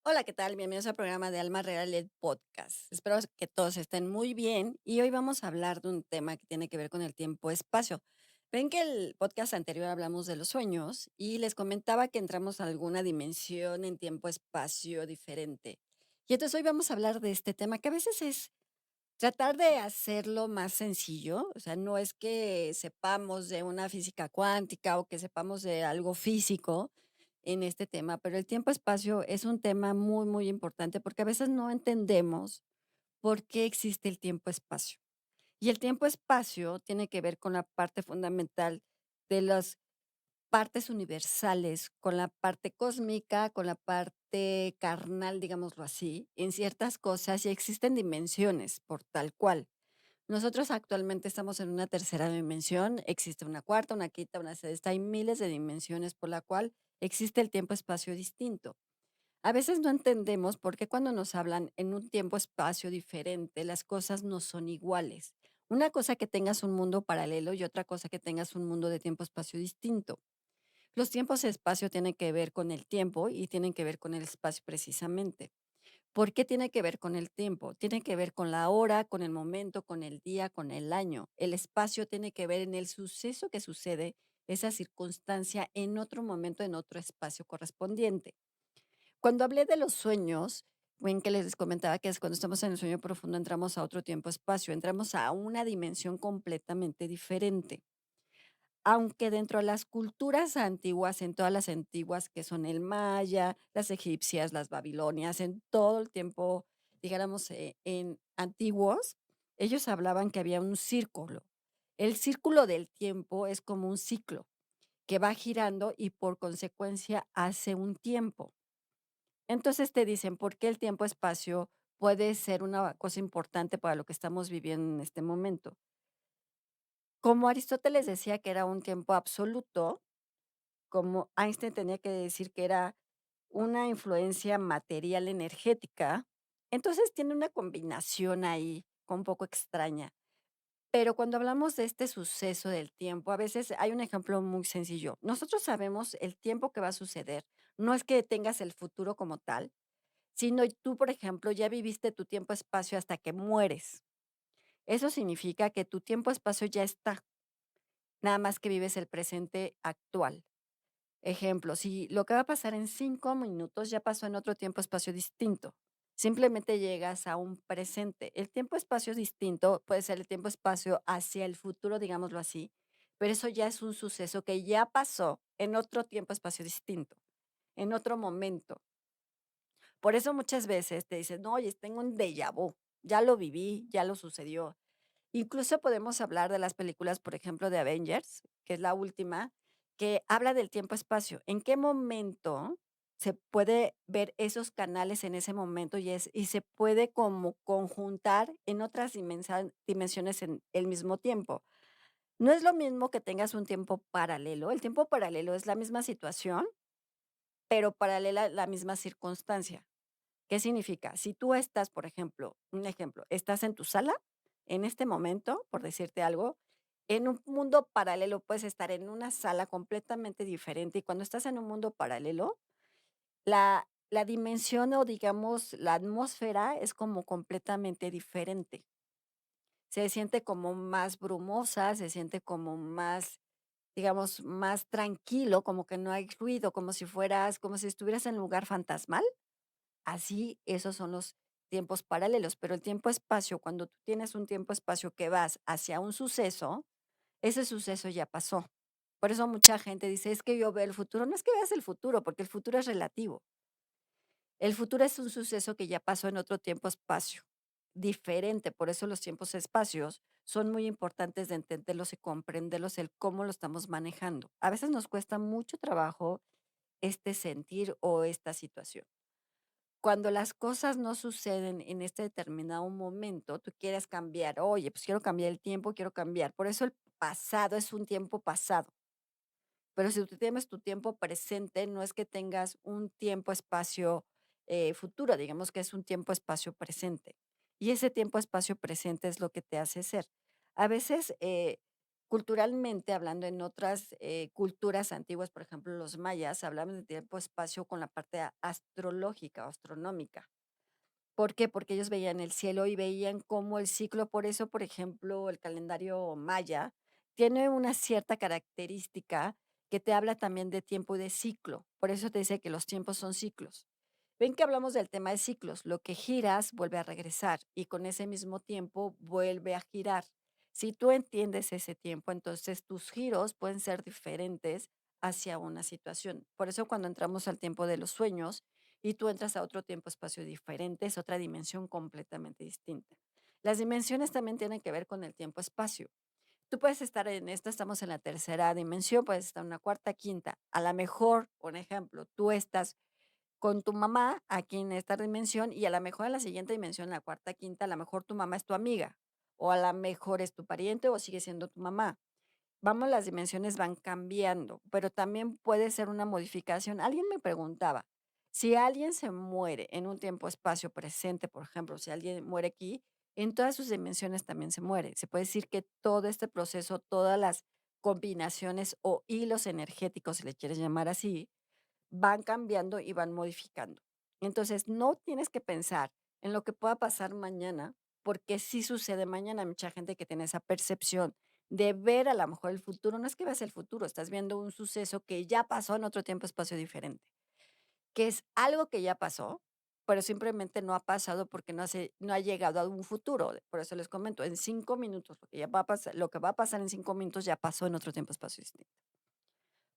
Hola, ¿qué tal? Bienvenidos al programa de Alma Real, el podcast. Espero que todos estén muy bien y hoy vamos a hablar de un tema que tiene que ver con el tiempo-espacio. Ven que el podcast anterior hablamos de los sueños y les comentaba que entramos a alguna dimensión en tiempo-espacio diferente. Y entonces hoy vamos a hablar de este tema que a veces es tratar de hacerlo más sencillo, o sea, no es que sepamos de una física cuántica o que sepamos de algo físico en este tema, pero el tiempo-espacio es un tema muy, muy importante porque a veces no entendemos por qué existe el tiempo-espacio. Y el tiempo-espacio tiene que ver con la parte fundamental de las partes universales, con la parte cósmica, con la parte carnal, digámoslo así, en ciertas cosas y existen dimensiones por tal cual. Nosotros actualmente estamos en una tercera dimensión, existe una cuarta, una quinta, una sexta, hay miles de dimensiones por la cual existe el tiempo-espacio distinto. A veces no entendemos por qué cuando nos hablan en un tiempo-espacio diferente, las cosas no son iguales. Una cosa que tengas un mundo paralelo y otra cosa que tengas un mundo de tiempo-espacio distinto. Los tiempos-espacio tienen que ver con el tiempo y tienen que ver con el espacio precisamente. ¿Por qué tiene que ver con el tiempo? Tiene que ver con la hora, con el momento, con el día, con el año. El espacio tiene que ver en el suceso que sucede, esa circunstancia en otro momento, en otro espacio correspondiente. Cuando hablé de los sueños, ven que les comentaba que es cuando estamos en el sueño profundo entramos a otro tiempo-espacio, entramos a una dimensión completamente diferente. Aunque dentro de las culturas antiguas, en todas las antiguas que son el maya, las egipcias, las babilonias, en todo el tiempo, dijéramos, en antiguos, ellos hablaban que había un círculo. El círculo del tiempo es como un ciclo que va girando y por consecuencia hace un tiempo. Entonces te dicen, ¿por qué el tiempo-espacio puede ser una cosa importante para lo que estamos viviendo en este momento? Como Aristóteles decía que era un tiempo absoluto, como Einstein tenía que decir que era una influencia material energética, entonces tiene una combinación ahí un poco extraña. Pero cuando hablamos de este suceso del tiempo, a veces hay un ejemplo muy sencillo. Nosotros sabemos el tiempo que va a suceder. No es que tengas el futuro como tal, sino tú, por ejemplo, ya viviste tu tiempo-espacio hasta que mueres. Eso significa que tu tiempo-espacio ya está, nada más que vives el presente actual. Ejemplo, si lo que va a pasar en 5 minutos ya pasó en otro tiempo-espacio distinto. Simplemente llegas a un presente. El tiempo-espacio distinto puede ser el tiempo-espacio hacia el futuro, digámoslo así, pero eso ya es un suceso que ya pasó en otro tiempo-espacio distinto, en otro momento. Por eso muchas veces te dicen: "No, oye, tengo un déjà vu, ya lo viví, ya lo sucedió". Incluso podemos hablar de las películas, por ejemplo, de Avengers, que es la última, que habla del tiempo-espacio. ¿En qué momento se puede ver esos canales en ese momento y se puede como conjuntar en otras dimensiones en el mismo tiempo? No es lo mismo que tengas un tiempo paralelo. El tiempo paralelo es la misma situación, pero paralela a la misma circunstancia. ¿Qué significa? Si tú estás, por ejemplo, un ejemplo, estás en tu sala, en este momento, por decirte algo, en un mundo paralelo puedes estar en una sala completamente diferente, y cuando estás en un mundo paralelo, la dimensión o, digamos, la atmósfera es como completamente diferente. Se siente como más brumosa, se siente como más, digamos, más tranquilo, como que no hay ruido, como si estuvieras en un lugar fantasmal. Así, esos son los tiempos paralelos, pero el tiempo-espacio, cuando tú tienes un tiempo-espacio que vas hacia un suceso, ese suceso ya pasó. Por eso mucha gente dice: "Es que yo veo el futuro". No es que veas el futuro, porque el futuro es relativo. El futuro es un suceso que ya pasó en otro tiempo-espacio, diferente. Por eso los tiempos-espacios son muy importantes de entenderlos y comprenderlos, el cómo lo estamos manejando. A veces nos cuesta mucho trabajo este sentir o esta situación. Cuando las cosas no suceden en este determinado momento, tú quieres cambiar. Oye, pues quiero cambiar el tiempo, quiero cambiar. Por eso el pasado es un tiempo pasado. Pero si tú tienes tu tiempo presente, no es que tengas un tiempo, espacio futuro, digamos que es un tiempo, espacio presente. Y ese tiempo, espacio presente es lo que te hace ser. A veces culturalmente hablando en otras culturas antiguas, por ejemplo, los mayas, hablaban de tiempo-espacio con la parte astrológica o astronómica. ¿Por qué? Porque ellos veían el cielo y veían cómo el ciclo, por eso, por ejemplo, el calendario maya tiene una cierta característica que te habla también de tiempo y de ciclo. Por eso te dice que los tiempos son ciclos. Ven que hablamos del tema de ciclos. Lo que giras vuelve a regresar y con ese mismo tiempo vuelve a girar. Si tú entiendes ese tiempo, entonces tus giros pueden ser diferentes hacia una situación. Por eso cuando entramos al tiempo de los sueños, y tú entras a otro tiempo-espacio diferente, es otra dimensión completamente distinta. Las dimensiones también tienen que ver con el tiempo-espacio. Tú puedes estar en esta, estamos en la tercera dimensión, puedes estar en una cuarta, quinta. A lo mejor, por ejemplo, tú estás con tu mamá aquí en esta dimensión y a lo mejor en la siguiente dimensión, la cuarta, quinta, a lo mejor tu mamá es tu amiga o a lo mejor es tu pariente o sigue siendo tu mamá. Vamos, las dimensiones van cambiando, pero también puede ser una modificación. Alguien me preguntaba, si alguien se muere en un tiempo-espacio presente, por ejemplo, si alguien muere aquí, en todas sus dimensiones también se muere. Se puede decir que todo este proceso, todas las combinaciones o hilos energéticos, si le quieres llamar así, van cambiando y van modificando. Entonces, no tienes que pensar en lo que pueda pasar mañana, porque sí sucede mañana. Hay mucha gente que tiene esa percepción de ver a lo mejor el futuro. No es que veas el futuro, estás viendo un suceso que ya pasó en otro tiempo, espacio diferente, que es algo que ya pasó, pero simplemente no ha pasado porque no ha llegado a un futuro. Por eso les comento, en 5 minutos, lo que ya va a pasar, lo que va a pasar en 5 minutos ya pasó en otro tiempo, espacio distinto.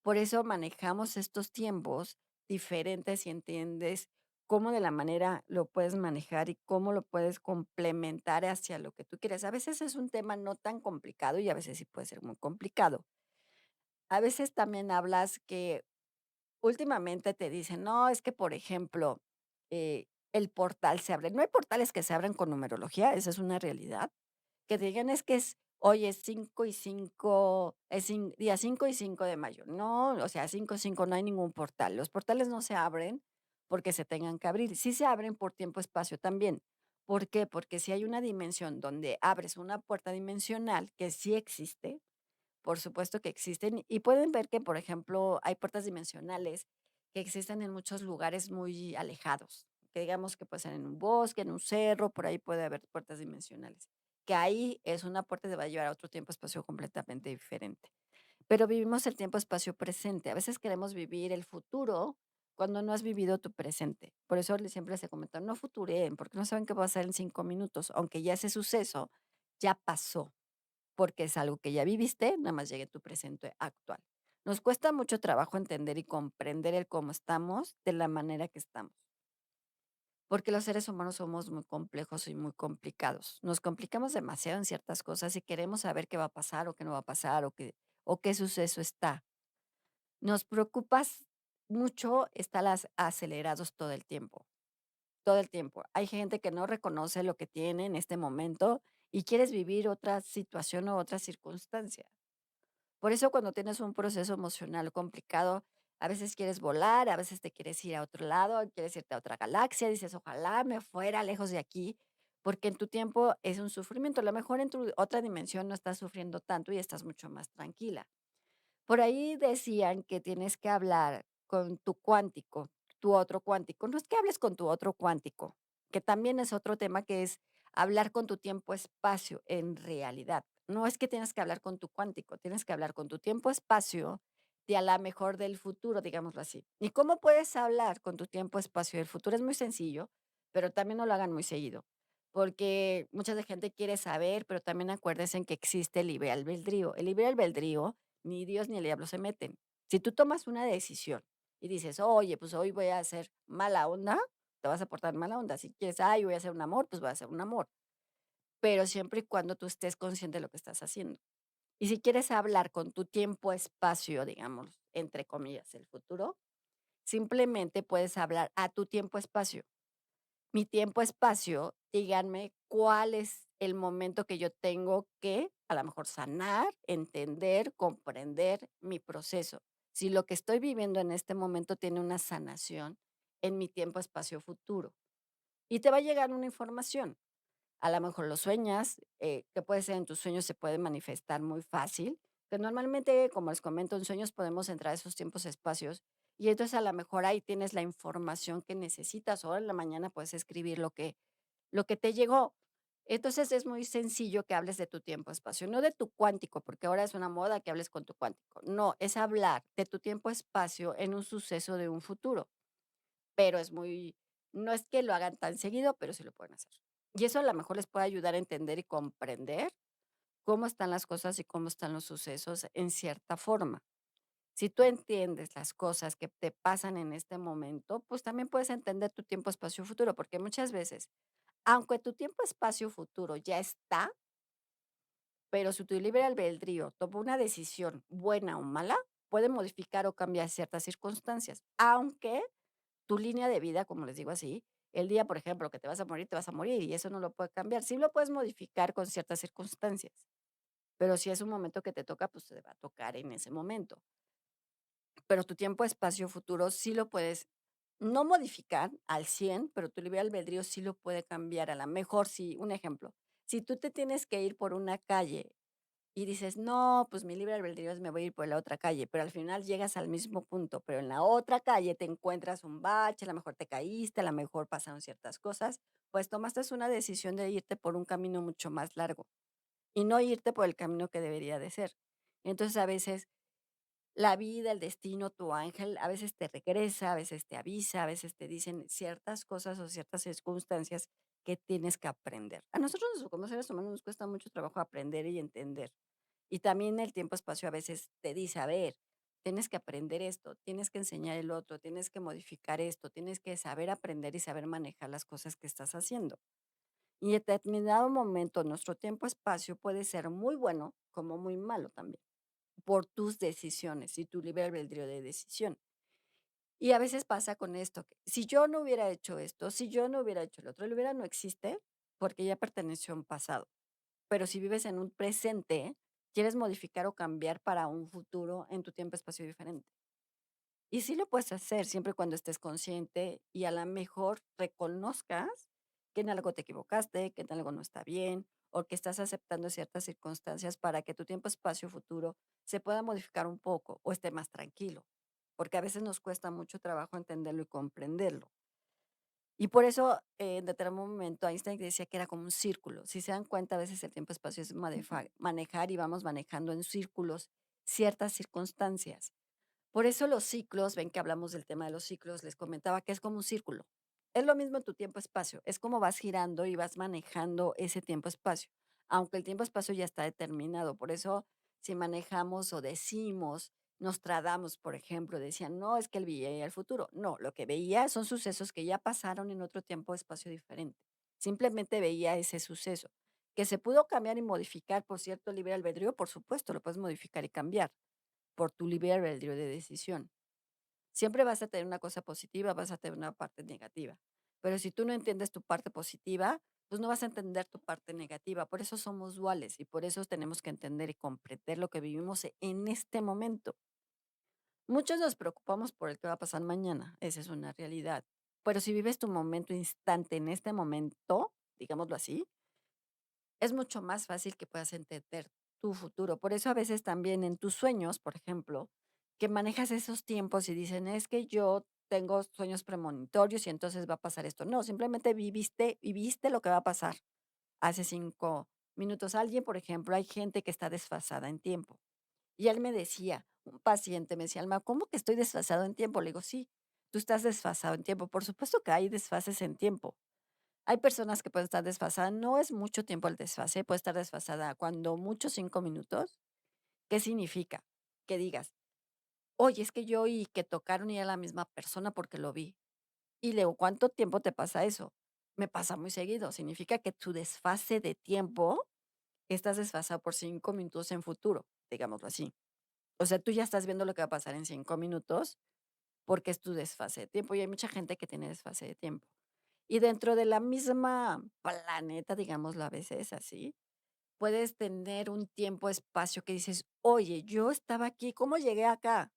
Por eso manejamos estos tiempos diferentes y entiendes cómo de la manera lo puedes manejar y cómo lo puedes complementar hacia lo que tú quieres. A veces es un tema no tan complicado y a veces sí puede ser muy complicado. A veces también hablas que últimamente te dicen, no, es que por ejemplo, el portal se abre. No hay portales que se abran con numerología, esa es una realidad. Que te digan es que es, oye, es 5 y 5 es día 5 y 5 de mayo. No, o sea, 5 5 no hay ningún portal. Los portales no se abren porque se tengan que abrir. Sí se abren por tiempo-espacio también. ¿Por qué? Porque si hay una dimensión donde abres una puerta dimensional, que sí existe, por supuesto que existen, y pueden ver que, por ejemplo, hay puertas dimensionales que existen en muchos lugares muy alejados, que digamos que puede ser en un bosque, en un cerro, por ahí puede haber puertas dimensionales, que ahí es una puerta que te va a llevar a otro tiempo-espacio completamente diferente. Pero vivimos el tiempo-espacio presente. A veces queremos vivir el futuro cuando no has vivido tu presente. Por eso siempre se comenta, no futureen, porque no saben qué va a pasar en 5 minutos, aunque ya ese suceso ya pasó porque es algo que ya viviste, nada más llegue tu presente actual. Nos cuesta mucho trabajo entender y comprender el cómo estamos de la manera que estamos, porque los seres humanos somos muy complejos y muy complicados. Nos complicamos demasiado en ciertas cosas y queremos saber qué va a pasar o qué no va a pasar o qué suceso está. Nos preocupas mucho estar acelerados todo el tiempo, todo el tiempo. Hay gente que no reconoce lo que tiene en este momento y quieres vivir otra situación o otra circunstancia. Por eso cuando tienes un proceso emocional complicado, a veces quieres volar, a veces te quieres ir a otro lado, quieres irte a otra galaxia, dices, ojalá me fuera lejos de aquí, porque en tu tiempo es un sufrimiento. A lo mejor en tu otra dimensión no estás sufriendo tanto y estás mucho más tranquila. Por ahí decían que tienes que hablar con tu cuántico, tu otro cuántico. No es que hables con tu otro cuántico, que también es otro tema que es hablar con tu tiempo-espacio en realidad. No es que tienes que hablar con tu cuántico, tienes que hablar con tu tiempo-espacio de a la mejor del futuro, digámoslo así. ¿Y cómo puedes hablar con tu tiempo-espacio del futuro? Es muy sencillo, pero también no lo hagan muy seguido, porque mucha de gente quiere saber, pero también acuérdense en que existe el libre albedrío. El libre albedrío ni Dios ni el diablo se meten. Si tú tomas una decisión y dices: "Oye, pues hoy voy a hacer mala onda", te vas a portar mala onda. Si quieres: "Ay, voy a hacer un amor", pues voy a hacer un amor, pero siempre y cuando tú estés consciente de lo que estás haciendo. Y si quieres hablar con tu tiempo, espacio, digamos, entre comillas, el futuro, simplemente puedes hablar a tu tiempo, espacio. Mi tiempo, espacio, díganme cuál es el momento que yo tengo que, a lo mejor, sanar, entender, comprender mi proceso. Si lo que estoy viviendo en este momento tiene una sanación en mi tiempo, espacio, futuro. Y te va a llegar una información. A lo mejor lo sueñas, que puede ser en tus sueños, se puede manifestar muy fácil. Que normalmente, como les comento, en sueños podemos entrar a esos tiempos, espacios, y entonces a lo mejor ahí tienes la información que necesitas, o en la mañana puedes escribir lo que te llegó. Entonces, es muy sencillo que hables de tu tiempo, espacio, no de tu cuántico, porque ahora es una moda que hables con tu cuántico. No, es hablar de tu tiempo, espacio en un suceso de un futuro, pero es muy no es que lo hagan tan seguido, pero sí lo pueden hacer. Y eso a lo mejor les puede ayudar a entender y comprender cómo están las cosas y cómo están los sucesos en cierta forma. Si tú entiendes las cosas que te pasan en este momento, pues también puedes entender tu tiempo, espacio, futuro, porque muchas veces, aunque tu tiempo, espacio, futuro ya está, pero si tu libre albedrío toma una decisión buena o mala, puede modificar o cambiar ciertas circunstancias, aunque tu línea de vida, como les digo así, el día, por ejemplo, que te vas a morir y eso no lo puede cambiar. Sí lo puedes modificar con ciertas circunstancias, pero si es un momento que te toca, pues te va a tocar en ese momento. Pero tu tiempo, espacio, futuro sí lo puedes no modificar al 100, pero tu libre albedrío sí lo puede cambiar. A la mejor, si un ejemplo, si tú te tienes que ir por una calle y dices: "No, pues mi libre albedrío es me voy a ir por la otra calle", pero al final llegas al mismo punto, pero en la otra calle te encuentras un bache, a lo mejor te caíste, a lo mejor pasaron ciertas cosas, pues tomaste una decisión de irte por un camino mucho más largo y no irte por el camino que debería de ser. Entonces, a veces la vida, el destino, tu ángel, a veces te regresa, a veces te avisa, a veces te dicen ciertas cosas o ciertas circunstancias que tienes que aprender. A nosotros como seres humanos nos cuesta mucho trabajo aprender y entender. Y también el tiempo-espacio a veces te dice, a ver, tienes que aprender esto, tienes que enseñar el otro, tienes que modificar esto, tienes que saber aprender y saber manejar las cosas que estás haciendo. Y en determinado momento nuestro tiempo-espacio puede ser muy bueno como muy malo también por tus decisiones y tu libre albedrío de decisión. Y a veces pasa con esto, que si yo no hubiera hecho esto, si yo no hubiera hecho el otro, el hubiera no existe porque ya perteneció a un pasado. Pero si vives en un presente, quieres modificar o cambiar para un futuro en tu tiempo, espacio diferente. Y sí lo puedes hacer siempre y cuando estés consciente y a la mejor reconozcas que en algo te equivocaste, que en algo no está bien o que estás aceptando ciertas circunstancias para que tu tiempo, espacio, futuro se pueda modificar un poco o esté más tranquilo, porque a veces nos cuesta mucho trabajo entenderlo y comprenderlo. Y por eso, en determinado momento, Einstein decía que era como un círculo. Si se dan cuenta, a veces el tiempo-espacio es manejar y vamos manejando en círculos ciertas circunstancias. Por eso los ciclos, ven que hablamos del tema de los ciclos, les comentaba que es como un círculo. Es lo mismo en tu tiempo-espacio, es como vas girando y vas manejando ese tiempo-espacio, aunque el tiempo-espacio ya está determinado. Por eso, si manejamos o decimos, Nostradamus, por ejemplo, decían, no, es que él veía el futuro. No, lo que veía son sucesos que ya pasaron en otro tiempo-espacio diferente. Simplemente veía ese suceso. Que se pudo cambiar y modificar por cierto libre albedrío, por supuesto, lo puedes modificar y cambiar por tu libre albedrío de decisión. Siempre vas a tener una cosa positiva, vas a tener una parte negativa. Pero si tú no entiendes tu parte positiva, pues no vas a entender tu parte negativa. Por eso somos duales y por eso tenemos que entender y comprender lo que vivimos en este momento. Muchos nos preocupamos por el que va a pasar mañana, esa es una realidad. Pero si vives tu momento instante en este momento, digámoslo así, es mucho más fácil que puedas entender tu futuro. Por eso a veces también en tus sueños, por ejemplo, que manejas esos tiempos y dicen, es que yo tengo sueños premonitorios y entonces va a pasar esto. No, simplemente viviste y viste lo que va a pasar hace 5 minutos. Alguien, por ejemplo, hay gente que está desfasada en tiempo. Y él me decía, un paciente me decía, Alma, ¿cómo que estoy desfasado en tiempo? Le digo, sí, tú estás desfasado en tiempo. Por supuesto que hay desfases en tiempo. Hay personas que pueden estar desfasadas, no es mucho tiempo el desfase, puede estar desfasada cuando mucho 5 minutos. ¿Qué significa? Que digas: "Oye, es que yo oí que tocaron y era la misma persona porque lo vi". Y le digo: "¿Cuánto tiempo te pasa eso?". "Me pasa muy seguido". Significa que tu desfase de tiempo, estás desfasado por 5 minutos en futuro, digámoslo así. O sea, tú ya estás viendo lo que va a pasar en 5 minutos, porque es tu desfase de tiempo, y hay mucha gente que tiene desfase de tiempo. Y dentro de la misma planeta, digámoslo a veces así, puedes tener un tiempo, espacio que dices: "Oye, yo estaba aquí, ¿cómo llegué acá?",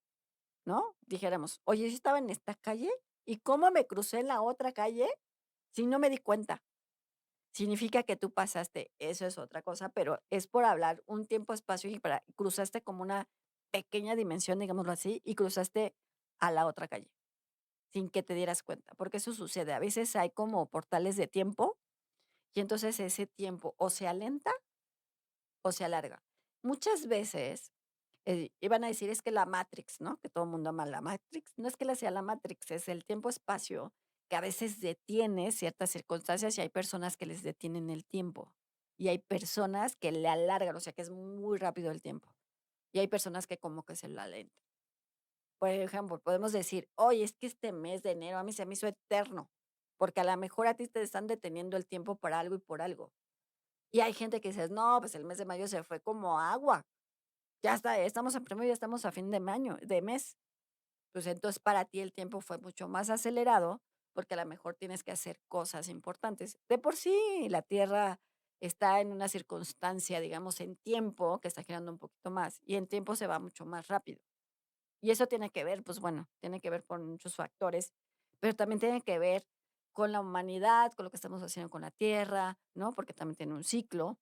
¿no? Dijéramos: "Oye, yo estaba en esta calle, ¿y cómo me crucé en la otra calle si no me di cuenta?". Significa que tú pasaste, eso es otra cosa, pero es por hablar un tiempo, espacio y para cruzaste como una pequeña dimensión, digámoslo así, y cruzaste a la otra calle, sin que te dieras cuenta, porque eso sucede. A veces hay como portales de tiempo y entonces ese tiempo o se alenta o se alarga. Muchas veces iban a decir es que la Matrix, ¿no? Que todo el mundo ama la Matrix. No es que la sea la Matrix, es el tiempo-espacio que a veces detiene ciertas circunstancias y hay personas que les detienen el tiempo. Y hay personas que le alargan, o sea que es muy rápido el tiempo. Y hay personas que como que se lo alentan. Por ejemplo, podemos decir, oye, es que este mes de enero a mí se me hizo eterno, porque a lo mejor a ti te están deteniendo el tiempo por algo y por algo. Y hay gente que dice, no, pues el mes de mayo se fue como agua. Ya está, estamos en primero, ya estamos a fin de mes. Pues entonces para ti el tiempo fue mucho más acelerado, porque a lo mejor tienes que hacer cosas importantes. De por sí, la Tierra está en una circunstancia, digamos, en tiempo que está girando un poquito más y en tiempo se va mucho más rápido. Y eso tiene que ver, pues bueno, tiene que ver con muchos factores, pero también tiene que ver con la humanidad, con lo que estamos haciendo con la Tierra, ¿no? Porque también tiene un ciclo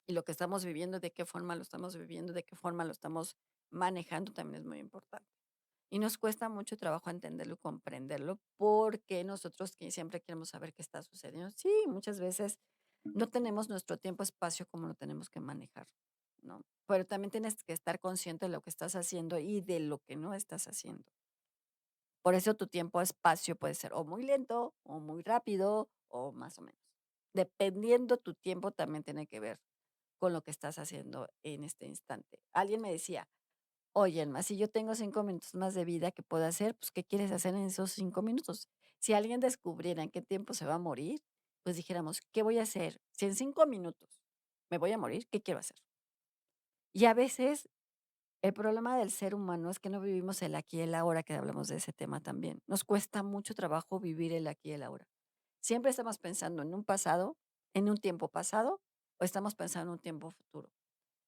y lo que estamos viviendo, de qué forma lo estamos viviendo, de qué forma lo estamos manejando también es muy importante. Y nos cuesta mucho trabajo entenderlo y comprenderlo porque nosotros que siempre queremos saber qué está sucediendo. Sí, muchas veces no tenemos nuestro tiempo, espacio como lo tenemos que manejar, ¿no? Pero también tienes que estar consciente de lo que estás haciendo y de lo que no estás haciendo. Por eso tu tiempo, espacio puede ser o muy lento o muy rápido o más o menos. Dependiendo tu tiempo también tiene que ver con lo que estás haciendo en este instante. Alguien me decía, oye, Alma, si yo tengo 5 minutos más de vida, ¿qué puedo hacer? Pues, ¿qué quieres hacer en esos 5 minutos? Si alguien descubriera en qué tiempo se va a morir, pues dijéramos, ¿qué voy a hacer? Si en 5 minutos me voy a morir, ¿qué quiero hacer? Y a veces el problema del ser humano es que no vivimos el aquí y el ahora, que hablamos de ese tema también. Nos cuesta mucho trabajo vivir el aquí y el ahora. Siempre estamos pensando en un pasado, en un tiempo pasado, o estamos pensando en un tiempo futuro,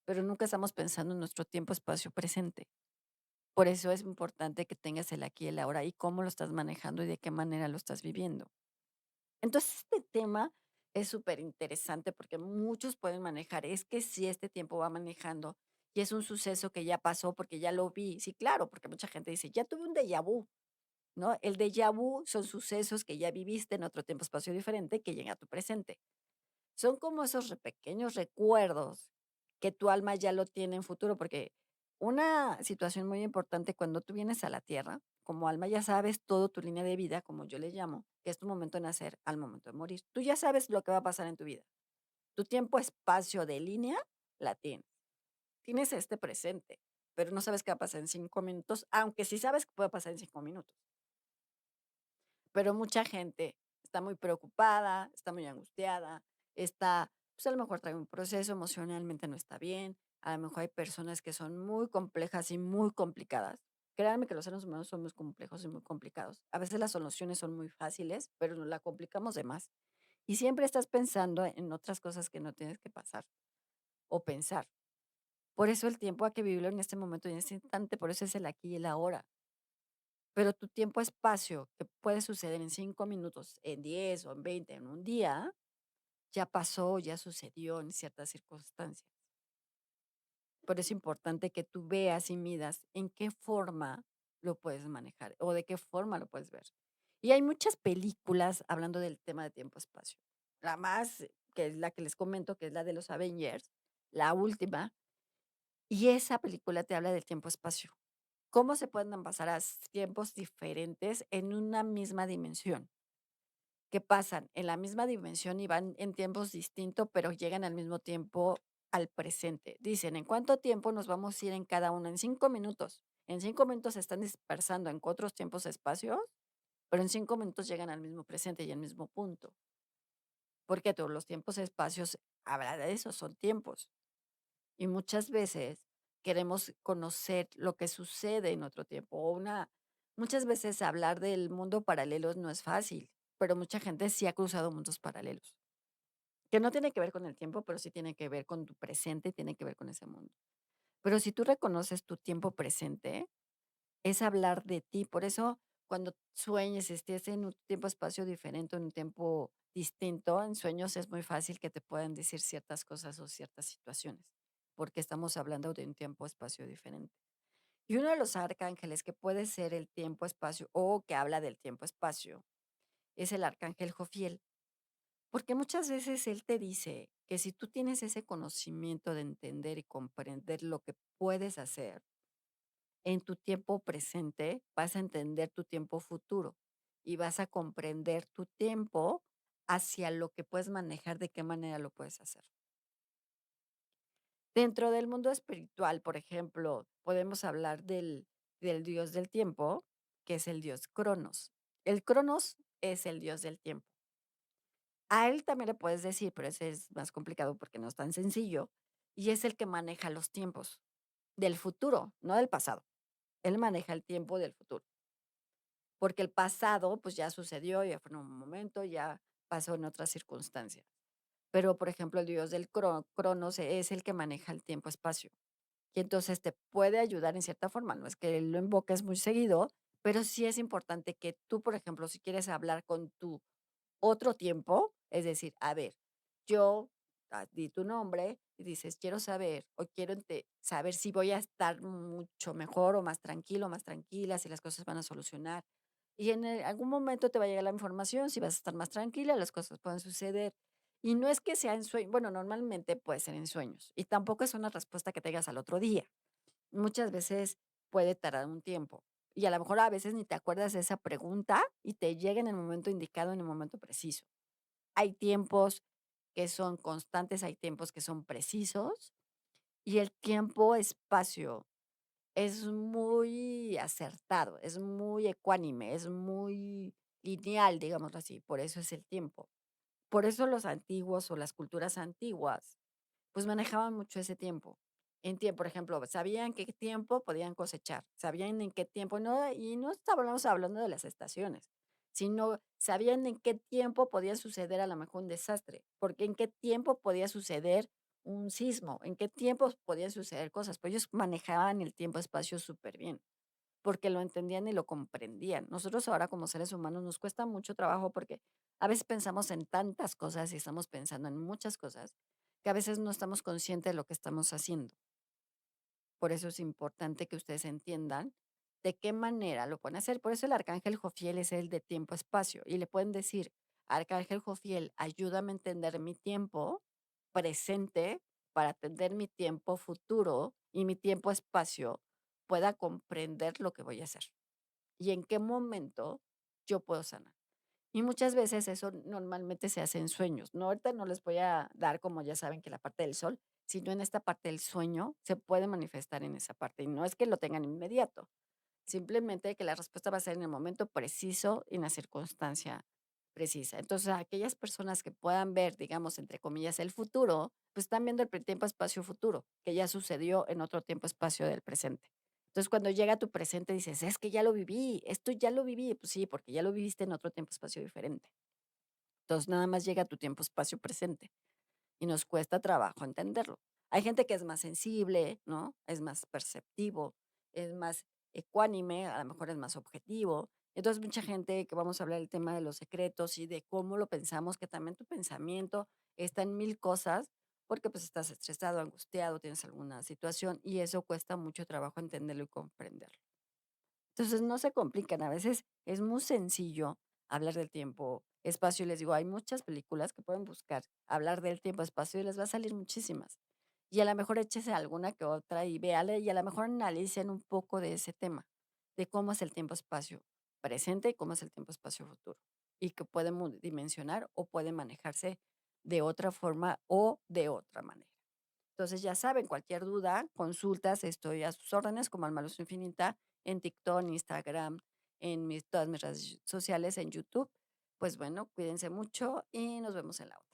pero nunca estamos pensando en nuestro tiempo, espacio presente. Por eso es importante que tengas el aquí y el ahora y cómo lo estás manejando y de qué manera lo estás viviendo. Entonces, este tema es súper interesante porque muchos pueden manejar. Es que si este tiempo va manejando y es un suceso que ya pasó porque ya lo vi. Sí, claro, porque mucha gente dice, ya tuve un déjà vu, ¿no? El déjà vu son sucesos que ya viviste en otro tiempo, espacio diferente que llega a tu presente. Son como esos pequeños recuerdos que tu alma ya lo tiene en futuro, porque una situación muy importante cuando tú vienes a la tierra, como alma ya sabes todo tu línea de vida, como yo le llamo, que es tu momento de nacer al momento de morir. Tú ya sabes lo que va a pasar en tu vida. Tu tiempo, espacio de línea la tienes. Tienes este presente, pero no sabes qué va a pasar en 5 minutos, aunque sí sabes que puede pasar en 5 minutos. Pero mucha gente está muy preocupada, está muy angustiada, está, pues, a lo mejor trae un proceso, emocionalmente no está bien, a lo mejor hay personas que son muy complejas y muy complicadas. Créanme que los seres humanos son muy complejos y muy complicados. A veces las soluciones son muy fáciles, pero nos la complicamos de más. Y siempre estás pensando en otras cosas que no tienes que pasar o pensar. Por eso el tiempo hay que vivirlo en este momento y en este instante, por eso es el aquí y el ahora. Pero tu tiempo-espacio, que puede suceder en 5 minutos, en 10 o en 20 en un día, ya pasó, ya sucedió en ciertas circunstancias. Por eso es importante que tú veas y midas en qué forma lo puedes manejar o de qué forma lo puedes ver. Y hay muchas películas hablando del tema de tiempo-espacio. La más, que es la que les comento, que es la de los Avengers, la última, y esa película te habla del tiempo-espacio. Cómo se pueden pasar a tiempos diferentes en una misma dimensión, que pasan en la misma dimensión y van en tiempos distintos, pero llegan al mismo tiempo al presente. Dicen, ¿en cuánto tiempo nos vamos a ir en cada uno? En 5 minutos. En 5 minutos se están dispersando en otros tiempos, espacios, pero en 5 minutos llegan al mismo presente y al mismo punto. Porque todos los tiempos, espacios, habla de eso, son tiempos. Y muchas veces queremos conocer lo que sucede en otro tiempo. Muchas veces hablar del mundo paralelo no es fácil, pero mucha gente sí ha cruzado mundos paralelos, que no tiene que ver con el tiempo, pero sí tiene que ver con tu presente y tiene que ver con ese mundo. Pero si tú reconoces tu tiempo presente, es hablar de ti. Por eso cuando sueñes, estés en un tiempo-espacio diferente, en un tiempo distinto, en sueños es muy fácil que te puedan decir ciertas cosas o ciertas situaciones, porque estamos hablando de un tiempo-espacio diferente. Y uno de los arcángeles que puede ser el tiempo-espacio o que habla del tiempo-espacio es el arcángel Jofiel, porque muchas veces él te dice que si tú tienes ese conocimiento de entender y comprender lo que puedes hacer, en tu tiempo presente vas a entender tu tiempo futuro y vas a comprender tu tiempo hacia lo que puedes manejar, de qué manera lo puedes hacer. Dentro del mundo espiritual, por ejemplo, podemos hablar del dios del tiempo, que es el dios Cronos. El Cronos es el dios del tiempo. A él también le puedes decir, pero ese es más complicado porque no es tan sencillo, y es el que maneja los tiempos del futuro, no del pasado. Él maneja el tiempo del futuro. Porque el pasado, pues, ya sucedió, ya fue en un momento, ya pasó en otras circunstancias. Pero, por ejemplo, el dios del Cronos es el que maneja el tiempo-espacio, y entonces te puede ayudar en cierta forma. No es que lo invoques muy seguido, pero sí es importante que tú, por ejemplo, si quieres hablar con tu otro tiempo, es decir, a ver, yo, di tu nombre y dices: "Quiero saber, o quiero saber si voy a estar mucho mejor o más tranquilo, más tranquila, si las cosas van a solucionar". Y en algún momento te va a llegar la información, si vas a estar más tranquila, las cosas pueden suceder. Y no es que sea en sueño, bueno, normalmente puede ser en sueños, y tampoco es una respuesta que tengas al otro día. Muchas veces puede tardar un tiempo, y a lo mejor a veces ni te acuerdas de esa pregunta y te llega en el momento indicado, en el momento preciso. Hay tiempos que son constantes, hay tiempos que son precisos, y el tiempo-espacio es muy acertado, es muy ecuánime, es muy lineal, digámoslo así, por eso es el tiempo. Por eso los antiguos o las culturas antiguas pues manejaban mucho ese tiempo. Por ejemplo, sabían qué tiempo podían cosechar, sabían en qué tiempo, no, y no estábamos hablando de las estaciones, sino sabían en qué tiempo podía suceder a lo mejor un desastre, porque en qué tiempo podía suceder un sismo, en qué tiempos podían suceder cosas, pues ellos manejaban el tiempo-espacio súper bien, porque lo entendían y lo comprendían. Nosotros ahora como seres humanos nos cuesta mucho trabajo porque a veces pensamos en tantas cosas y estamos pensando en muchas cosas que a veces no estamos conscientes de lo que estamos haciendo. Por eso es importante que ustedes entiendan de qué manera lo pueden hacer. Por eso el arcángel Jofiel es el de tiempo-espacio y le pueden decir, arcángel Jofiel, ayúdame a entender mi tiempo presente para atender mi tiempo futuro y mi tiempo-espacio pueda comprender lo que voy a hacer y en qué momento yo puedo sanar. Y muchas veces eso normalmente se hace en sueños, ¿no? Ahorita no les voy a dar, como ya saben, que la parte del sol, sino en esta parte del sueño se puede manifestar en esa parte. Y no es que lo tengan inmediato, simplemente que la respuesta va a ser en el momento preciso y en la circunstancia precisa. Entonces, aquellas personas que puedan ver, digamos, entre comillas, el futuro, pues están viendo el tiempo-espacio futuro, que ya sucedió en otro tiempo-espacio del presente. Entonces, cuando llega a tu presente, dices, es que ya lo viví, esto ya lo viví. Pues sí, porque ya lo viviste en otro tiempo-espacio diferente. Entonces, nada más llega a tu tiempo-espacio presente y nos cuesta trabajo entenderlo. Hay gente que es más sensible, ¿no? Es más perceptivo, es más ecuánime, a lo mejor es más objetivo. Entonces, mucha gente que vamos a hablar del tema de los secretos y de cómo lo pensamos, que también tu pensamiento está en mil cosas, porque pues estás estresado, angustiado, tienes alguna situación y eso cuesta mucho trabajo entenderlo y comprenderlo. Entonces, no se complican, a veces es muy sencillo hablar del tiempo, espacio, y les digo, hay muchas películas que pueden buscar, hablar del tiempo, espacio, y les va a salir muchísimas. Y a lo mejor échese alguna que otra y véale, y a lo mejor analicen un poco de ese tema, de cómo es el tiempo-espacio presente y cómo es el tiempo-espacio futuro, y que puede dimensionar o puede manejarse de otra forma o de otra manera. Entonces, ya saben, cualquier duda, consultas, estoy a sus órdenes como Alma Luz Infinita en TikTok, en Instagram, en todas mis redes sociales, en YouTube. Pues bueno, cuídense mucho y nos vemos en la otra.